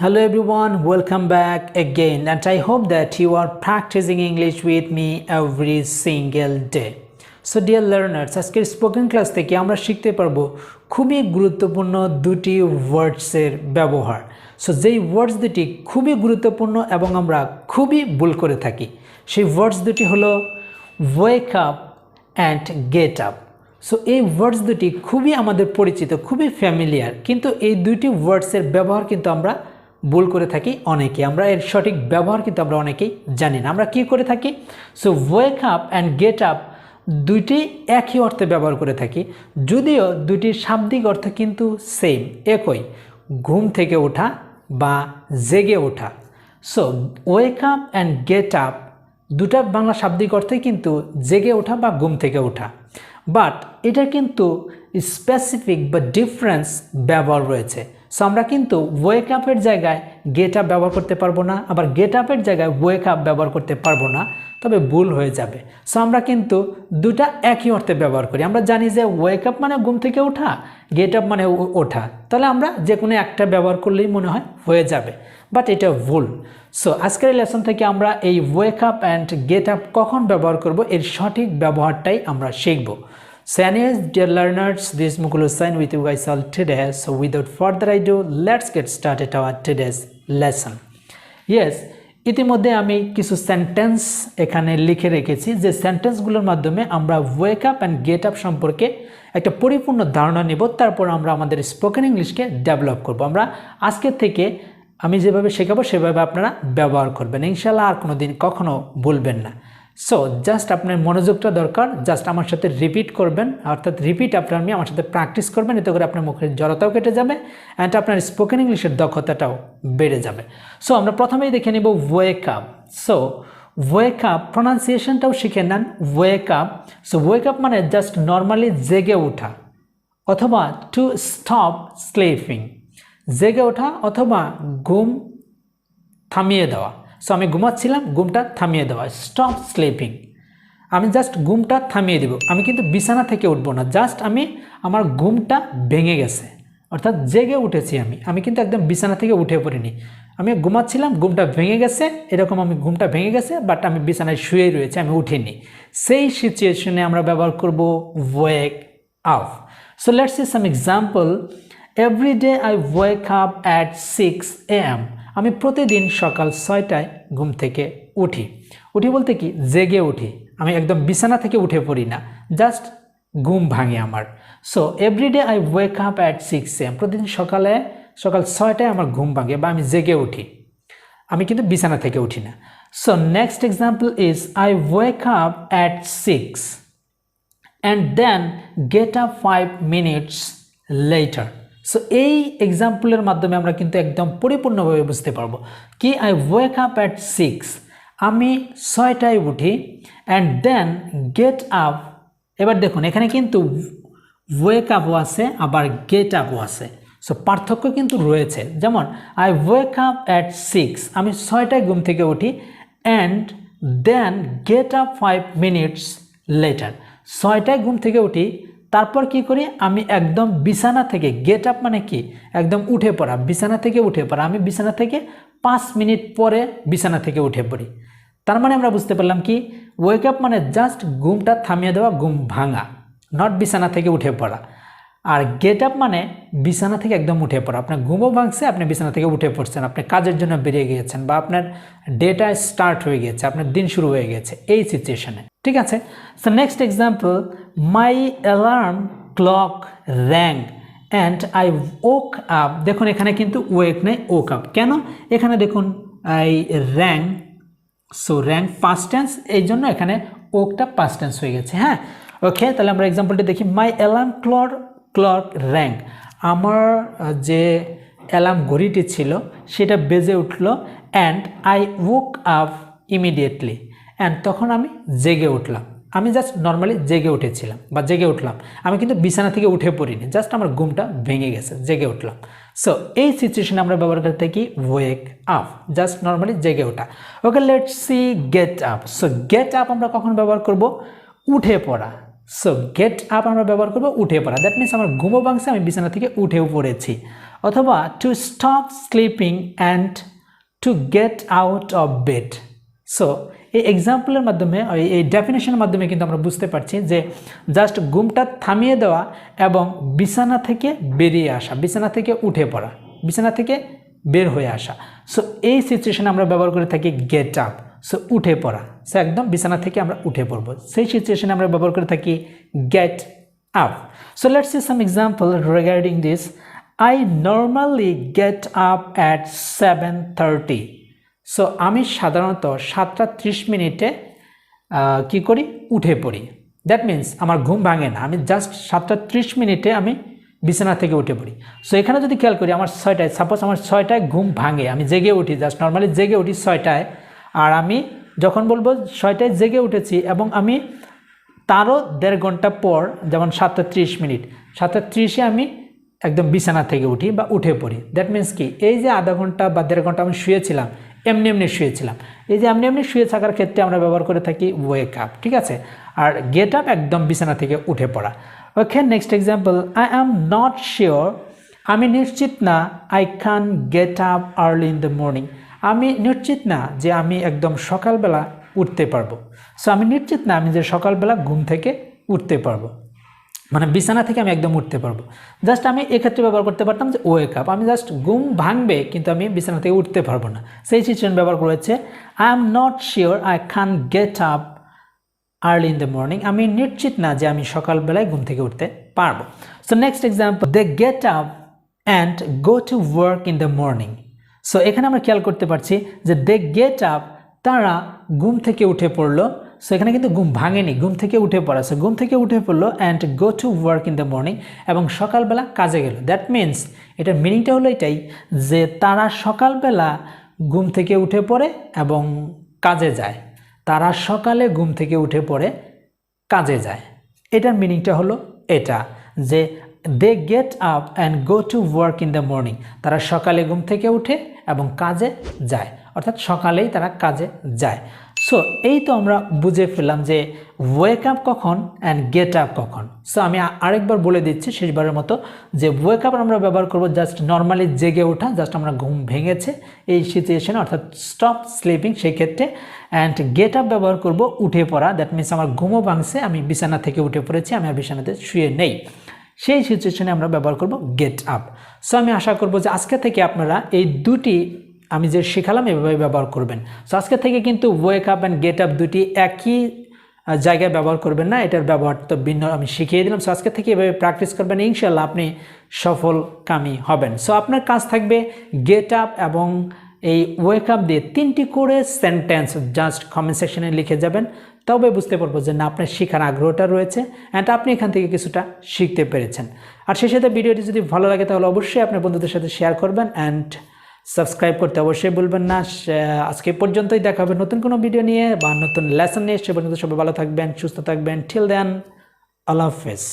Hello everyone, welcome back again, and I hope that you are practicing English with me every single day. So dear learners, আজকের spoken class থেকে আমরা শিখতে পারবো খুবই গুরুত্বপূর্ণ দুটি ওয়ার্ডসের ব্যবহার। সো যেই ওয়ার্ডস দুটি খুবই গুরুত্বপূর্ণ এবং আমরা খুবই ভুল করে থাকি, সেই ওয়ার্ডস দুটি হলো wake up and get up. So এই ওয়ার্ডস দুটি খুবই আমাদের পরিচিত, খুবই ফ্যামিলিয়ার, কিন্তু এই দুইটি ওয়ার্ডসের ব্যবহার কিন্তু আমরা ভুল করে থাকি অনেকে। আমরা এর সঠিক ব্যবহার কিন্তু আমরা অনেকেই জানি না। আমরা কি করে থাকি? So wake up and get up দুইটি একই অর্থে ব্যবহার করে থাকি, যদিও দুইটির শাব্দিক অর্থ কিন্তু সেম, একই, ঘুম থেকে ওঠা বা জেগে ওঠা। So wake up and get up দুটা বাংলা শাব্দিক অর্থে কিন্তু জেগে ওঠা বা ঘুম থেকে ওঠা, বাট এটা কিন্তু স্পেসিফিক বা ডিফারেন্স ব্যবহার রয়েছে। সো আমরা কিন্তু ওয়েক আপের জায়গায় গেট আপ ব্যবহার করতে পারবো না, আবার গেট আপের জায়গায় ওয়েক আপ ব্যবহার করতে পারবো না, তবে ভুল হয়ে যাবে। সো আমরা কিন্তু দুটা একই অর্থে ব্যবহার করি। আমরা জানি যে ওয়েক আপ মানে ঘুম থেকে ওঠা, গেট আপ মানে ওঠা, তাহলে আমরা যে কোনো একটা ব্যবহার করলেই মনে হয় হয়ে যাবে, বাট এটা ভুল। সো আজকের লেসন থেকে আমরা এই wake up and get up কখন ব্যবহার করব, এর সঠিক ব্যবহারটাই আমরা শিখব। So anyways, dear learners, this is Mukul Hossain with you guys all today. So without further ado, let's get started our today's lesson. Yes, ইতিমধ্যে আমি কিছু সেন্টেন্স এখানে লিখে রেখেছি, যে সেন্টেন্সগুলোর মাধ্যমে আমরা wake up and get up সম্পর্কে একটা পরিপূর্ণ ধারণা নেব, তারপর আমরা আমাদের স্পোকেন ইংলিশকে ডেভেলপ করব। আমরা আজকের থেকে আমি যেভাবে শেখাবো সেভাবে আপনারা ব্যবহার করবেন, ইনশাআল্লাহ আর কোনো দিন কখনো ভুলবেন না। সো জাস্ট আপনার মনোযোগটা দরকার, জাস্ট আমার সাথে রিপিট করবেন, অর্থাৎ রিপিট আপনার আমার সাথে প্র্যাকটিস করবেন, এতে করে আপনার মুখের জড়তাও কেটে যাবে অ্যান্ড আপনার স্পোকেন ইংলিশের দক্ষতাটাও বেড়ে যাবে। সো আমরা প্রথমেই দেখে নেব wake up. So wake up প্রনাউন্সিয়েশনটাও শিখে নেন, wake up. So wake up মানে জাস্ট নর্মালি জেগে ওঠা, অথবা টু স্টপ স্লিপিং, জেগে ওঠা অথবা ঘুম থামিয়ে দেওয়া। সো আমি ঘুমাচ্ছিলাম, ঘুমটা থামিয়ে দেওয়া, স্টপ স্লিপিং। আমি জাস্ট ঘুমটা থামিয়ে দেব, আমি কিন্তু বিছানা থেকে উঠবো না, জাস্ট আমার ঘুমটা ভেঙে গেছে, অর্থাৎ জেগে উঠেছি আমি কিন্তু একদম বিছানা থেকে উঠে পড়িনি। আমি ঘুমাচ্ছিলাম, ঘুমটা ভেঙে গেছে, এরকম আমি ঘুমটা ভেঙে গেছে, বাট আমি বিছানায় শুয়েই রয়েছি, আমি উঠিনি। সেই সিচুয়েশনে আমরা ব্যবহার করব ওয়েক up. So let's see some example. Every day I wake up at 6 AM। আমি প্রতিদিন সকাল 6টায় ঘুম থেকে উঠি। বলতে কি, জেগে উঠি, আমি একদম বিছানা থেকে উঠে পড়ি না, জাস্ট ঘুম ভাঙে আমার। So everyday I wake up at 6 AM, প্রতিদিন সকাল 6টায় আমার ঘুম ভাঙে বা আমি জেগে উঠি, আমি কিন্তু বিছানা থেকে উঠি না। So next example is I wake up at 6 and then get up 5 minutes later। সো এই এক্সাম্পলের মাধ্যমে আমরা কিন্তু একদম পরিপূর্ণভাবে বুঝতে পারবো কি, আই ওয়েক আপ অ্যাট 6, আমি 6টায় উঠি, অ্যান্ড দেন গেট আপ। এবার দেখুন এখানে কিন্তু ওয়েক আপও আছে আবার গেট আপও আছে, সো পার্থক্য কিন্তু রয়েছে। যেমন আই ওয়েক আপ অ্যাট 6, আমি 6টায় ঘুম থেকে উঠি, and then get up 5 minutes later, 6টায় ঘুম থেকে উঠি, তারপর কি করি, আমি একদম বিছানা থেকে, গেট আপ মানে কি, একদম উঠে পড়া, বিছানা থেকে উঠে পড়া, আমি বিছানা থেকে 5 মিনিট পরে বিছানা থেকে উঠে পড়ি। তার মানে আমরা বুঝতে পারলাম কি, ওয়েক আপ মানে জাস্ট ঘুমটা থামিয়ে দেওয়া, ঘুম ভাঙা, নট বিছানা থেকে উঠে পড়া। আর গেট আপ মানে বিছানা থেকে একদম উঠে পড়া, আপনার ঘুমও ভাঙছে, আপনি বিছানা থেকে উঠে পড়ছেন, আপনি কাজের জন্য বেরিয়ে গিয়েছেন, বা আপনার ডেটা স্টার্ট হয়ে গিয়েছে, আপনার দিন শুরু হয়ে গেছে, এই সিচুয়েশনে। ঠিক আছে। So next example, my alarm clock rang and I woke up. দেখুন এখানে কিন্তু ওয়েক নেই, ওক আপ। কেন? এখানে দেখুন I rang, so rang past tense, এই জন্য এখানে ওকটা পাস্ট টেন্স হয়ে গেছে। হ্যাঁ, ওকে, তাহলে আমরা এক্সাম্পলটা দেখি। মাই অ্যালার্ম ক্লক র্যাং, আমার যে অ্যালার্ম ঘড়িটি ছিল সেটা বেজে উঠলো, and I woke up immediately, and তখন আমি জেগে উঠলাম। আমি জাস্ট নর্মালি জেগে উঠেছিলাম বা জেগে উঠলাম, আমি কিন্তু বিছানা থেকে উঠে পড়িনি, জাস্ট আমার ঘুমটা ভেঙে গেছে, জেগে উঠলাম। সো এই সিচুয়েশনে আমরা ব্যবহার করতে থাকি ওয়েক আপ, জাস্ট নর্মালি জেগে ওঠা। Okay, let's see get up. So get up আমরা কখন ব্যবহার করব? উঠে পড়া। সো গেট আপ আমরা ব্যবহার করব উঠে পড়া, দ্যাট মিনস আমার ঘুমও ভাঙছে, আমি বিছানা থেকে উঠেও পড়েছি। অথবা to stop sleeping and to get out of bed. So এই এক্সাম্পলের মাধ্যমে এই ডেফিনেশনের মাধ্যমে কিন্তু আমরা বুঝতে পারছি যে জাস্ট ঘুমটা থামিয়ে দেওয়া এবং বিছানা থেকে বেরিয়ে আসা, বিছানা থেকে উঠে পড়া, বিছানা থেকে বের হয়ে আসা। সো এই সিচুয়েশনে আমরা ব্যবহার করে থাকি গেট আপ, সো উঠে পড়া। সো একদম বিছানা থেকে আমরা উঠে পড়ব, সেই সিচুয়েশনে আমরা ব্যবহার করে থাকি gate up. So let's see some example regarding this. I normally get up at 7:30. So আমি সাধারণত 7:30 কি করি, উঠে পড়ি। দ্যাট মিন্স আমার ঘুম ভাঙে না, আমি জাস্ট 7:30 আমি বিছানা থেকে উঠে পড়ি। সো এখানে যদি খেয়াল করি আমার 6টায়, সাপোজ আমার 6টায় ঘুম ভাঙে, আমি জেগে উঠি, জাস্ট নর্মালি জেগে উঠি 6টায়। আর আমি যখন বলবো 6টায় জেগে উঠেছি এবং আমি তারও 1.5 ঘন্টা পর, যেমন 7:30, 7:30 আমি একদম বিছানা থেকে উঠি বা উঠে পড়ি। দ্যাট মিন্স কি, এই যে আধা ঘন্টা বা 1.5 ঘন্টা আমি শুয়েছিলাম, এমনি শুয়েছিলাম, এই যে এমনি শুয়ে থাকার ক্ষেত্রে আমরা ব্যবহার করে থাকি ওয়েক আপ, ঠিক আছে। আর গেট আপ একদম বিছানা থেকে উঠে পড়া। Okay, next example, I am not sure, আমি নিশ্চিত না, I can get up early in the morning, আমি নিশ্চিত না যে আমি একদম সকালবেলা উঠতে পারবো। সো আমি নিশ্চিত না আমি যে সকালবেলা ঘুম থেকে উঠতে পারবো, মানে বিছানা থেকে আমি একদম উঠতে পারবো। জাস্ট আমি এক্ষেত্রে ব্যবহার করতে পারতাম যে ওয়েক আপ, আমি জাস্ট ঘুম ভাঙবে কিন্তু আমি বিছানা থেকে উঠতে পারবো না, সেই সিচুয়েশন ব্যবহার করেছে I am not sure I can get up early in the morning, আমি নিশ্চিত না যে আমি সকালবেলায় ঘুম থেকে উঠতে পারবো। So next example, they get up and go to work in the morning. So এখানে আমরা খেয়াল করতে পারছি যে দে গেট আপ, তারা ঘুম থেকে উঠে পড়লো। সো এখানে কিন্তু ঘুম ভাঙেনি, ঘুম থেকে উঠে পড়া। সো ঘুম থেকে উঠে পড়লো and go to work in the morning, এবং সকালবেলা কাজে গেল। দ্যাট মিন্স এটার মিনিংটা হলো এটাই যে তারা সকালবেলা ঘুম থেকে উঠে পড়ে এবং কাজে যায়, তারা সকালে ঘুম থেকে উঠে পড়ে কাজে যায়। এটার মিনিংটা হলো এটা যে they get up and go to work in the morning, তারা সকালে ঘুম থেকে উঠে এবং কাজে যায়, অর্থাৎ সকালেই তারা কাজে যায়। সো এই তো আমরা বুঝে ফেললাম যে ওয়েক আপ কখন অ্যান্ড গেট আপ কখন। সো আমি আরেকবার বলে দিচ্ছি শেষবারের মতো যে ওয়েক আপ আমরা ব্যবহার করব জাস্ট নর্মালি জেগে ওঠা, জাস্ট আমরা ঘুম ভেঙেছে এই সিচুয়েশনে, অর্থাৎ স্টপ স্লিপিং সেই ক্ষেত্রে। অ্যান্ড গেট আপ ব্যবহার করব উঠে পড়া, দ্যাট মিনস আমার ঘুমও ভাঙছে, আমি বিছানা থেকে উঠে পড়েছি, আমি আর বিছানাতে শুয়ে নেই, সেই সিচুয়েশনে আমরা ব্যবহার করব গেট আপ। সো আমি আশা করব যে আজকে থেকে আপনারা এই দুটি আমি যে শেখালাম এভাবে ব্যবহার করবেন। সো আজকে থেকে কিন্তু wake up and get up দুটি একই জায়গায় ব্যবহার করবেন না, এটার ব্যবহার তো ভিন্ন আমি শিখিয়ে দিলাম। সো আজকে থেকে এভাবে প্র্যাকটিস করবেন, ইনশাল্লাহ আপনি সফলকামী হবেন। সো আপনার কাজ থাকবে গেট আপ এবং এই ওয়েক আপ দিয়ে 3টি করে সেন্টেন্স জাস্ট কমেন্ট সেকশনে লিখে যাবেন, তবে বুঝতে পারবো যে না আপনার শেখার আগ্রহটা রয়েছে অ্যান্ড আপনি এখান থেকে কিছুটা শিখতে পেরেছেন। আর সেই সাথে ভিডিওটি যদি ভালো লাগে তাহলে অবশ্যই আপনার বন্ধুদের সাথে শেয়ার করবেন অ্যান্ড সাবস্ক্রাইব করতে অবশ্যই বলবেন না। আজকে পর্যন্তই, দেখা হবে নতুন কোনো ভিডিও নিয়ে বা নতুন লেসন নিয়ে। সে পর্যন্ত সবাই ভালো থাকবেন, সুস্থ থাকবেন। টিল দেন, আল্লাহ হাফেজ।